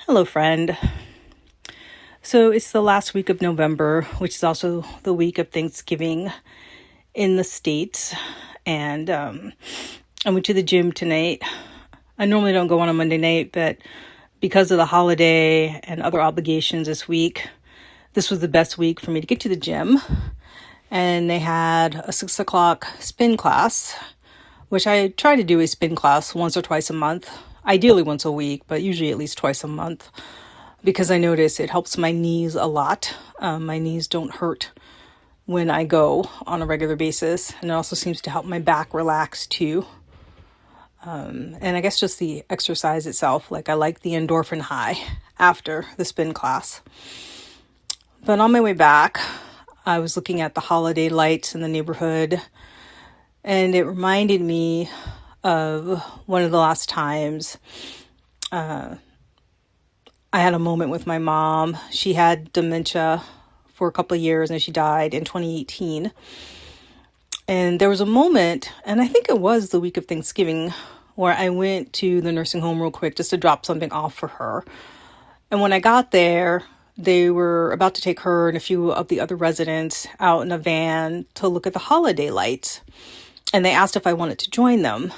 Hello, friend. So it's the last week of November, which is also the week of Thanksgiving in the States. And I went to the gym tonight. I normally don't go on a Monday night, but because of the holiday and other obligations this week, this was the best week for me to get to the gym. And they had a 6 o'clock spin class, which I try to do a spin class once or twice a month. Ideally once a week, but usually at least twice a month, because I notice it helps my knees a lot. My knees don't hurt when I go on a regular basis, and it also seems to help my back relax too. And I guess just the exercise itself, like I like the endorphin high after the spin class. But on my way back, I was looking at the holiday lights in the neighborhood, and it reminded me of one of the last times I had a moment with my mom. She had dementia for a couple of years and she died in 2018. And there was a moment, and I think it was the week of Thanksgiving, where I went to the nursing home real quick just to drop something off for her. And when I got there, they were about to take her and a few of the other residents out in a van to look at the holiday lights. And they asked if I wanted to join them.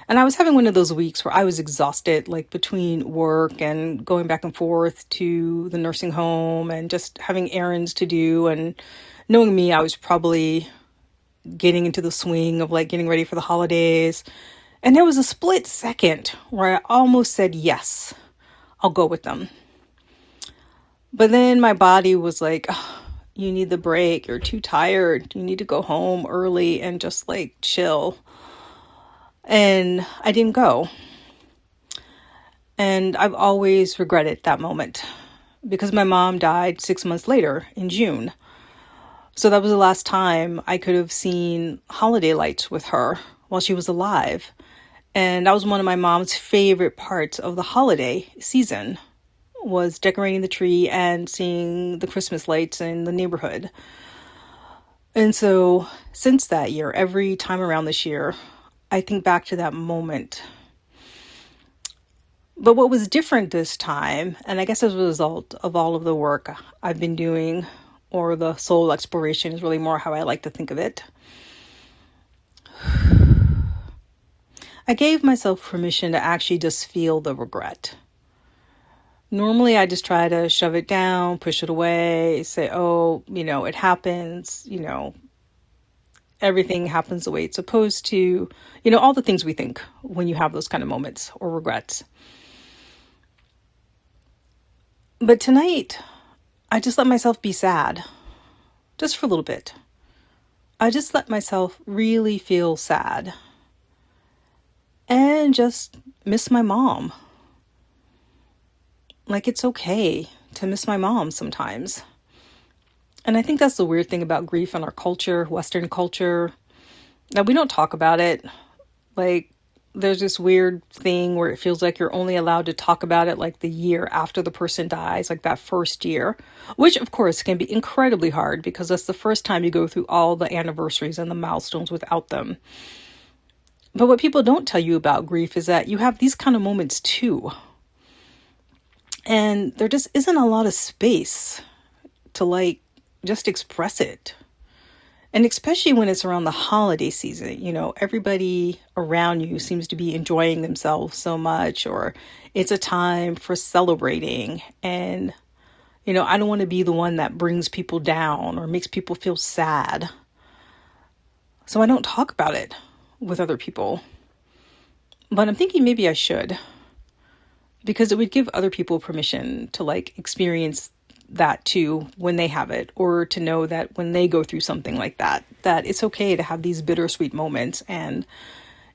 And I was having one of those weeks where I was exhausted, like between work and going back and forth to the nursing home and just having errands to do. And knowing me, I was probably getting into the swing of like getting ready for the holidays. And there was a split second where I almost said, yes, I'll go with them. But then my body was like, oh, you need the break. You're too tired. You need to go home early and just like chill. And I didn't go. And I've always regretted that moment because my mom died 6 months later in June. So that was the last time I could have seen holiday lights with her while she was alive. And that was one of my mom's favorite parts of the holiday season, was decorating the tree and seeing the Christmas lights in the neighborhood. And so since that year, every time around this year, I think back to that moment. But what was different this time, and I guess as a result of all of the work I've been doing, or the soul exploration is really more how I like to think of it, I gave myself permission to actually just feel the regret. Normally, I just try to shove it down, push it away, say, oh, it happens, everything happens the way it's supposed to, all the things we think when you have those kind of moments or regrets. But tonight, I just let myself be sad, just for a little bit. I just let myself really feel sad and just miss my mom. Like, it's okay to miss my mom sometimes. And I think that's the weird thing about grief in our culture, Western culture. Now, we don't talk about it. Like, there's this weird thing where it feels like you're only allowed to talk about it like the year after the person dies, like that first year, which of course can be incredibly hard because that's the first time you go through all the anniversaries and the milestones without them. But what people don't tell you about grief is that you have these kind of moments too. And there just isn't a lot of space to just express it. And especially when it's around the holiday season, everybody around you seems to be enjoying themselves so much, or it's a time for celebrating. And, I don't want to be the one that brings people down or makes people feel sad. So I don't talk about it with other people. But I'm thinking maybe I should, because it would give other people permission to experience that too when they have it, or to know that when they go through something like that it's okay to have these bittersweet moments, and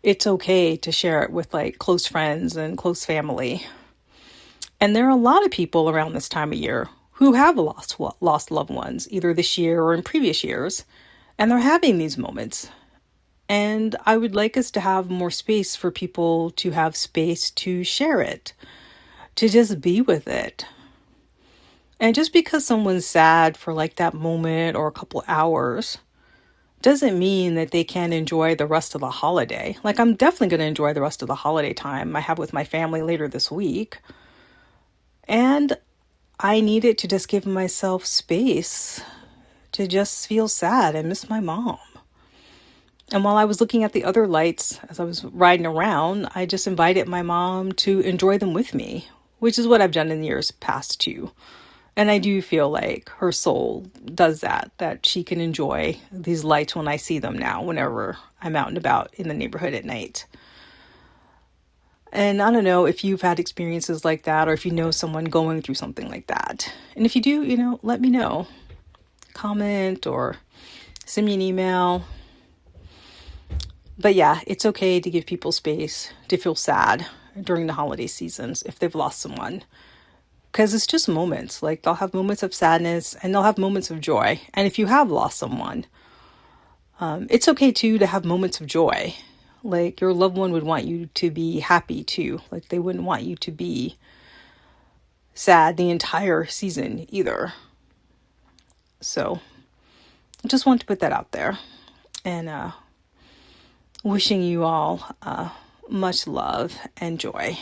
it's okay to share it with close friends and close family. And there are a lot of people around this time of year who have lost loved ones, either this year or in previous years, and they're having these moments. And I would like us to have more space for people to have space to share it, to just be with it. And just because someone's sad for that moment or a couple hours doesn't mean that they can't enjoy the rest of the holiday. I'm definitely going to enjoy the rest of the holiday time I have with my family later this week. And I needed to just give myself space to just feel sad and miss my mom. And while I was looking at the other lights as I was riding around, I just invited my mom to enjoy them with me, which is what I've done in years past too. And I do feel like her soul does that she can enjoy these lights when I see them now, whenever I'm out and about in the neighborhood at night. And I don't know if you've had experiences like that, or if you know someone going through something like that. And if you do, let me know. Comment or send me an email. But yeah, it's okay to give people space to feel sad during the holiday seasons if they've lost someone. Because it's just moments. Like, they'll have moments of sadness and they'll have moments of joy. And if you have lost someone, it's okay too to have moments of joy. Like, your loved one would want you to be happy too. Like, they wouldn't want you to be sad the entire season either. So, I just want to put that out there. And wishing you all much love and joy.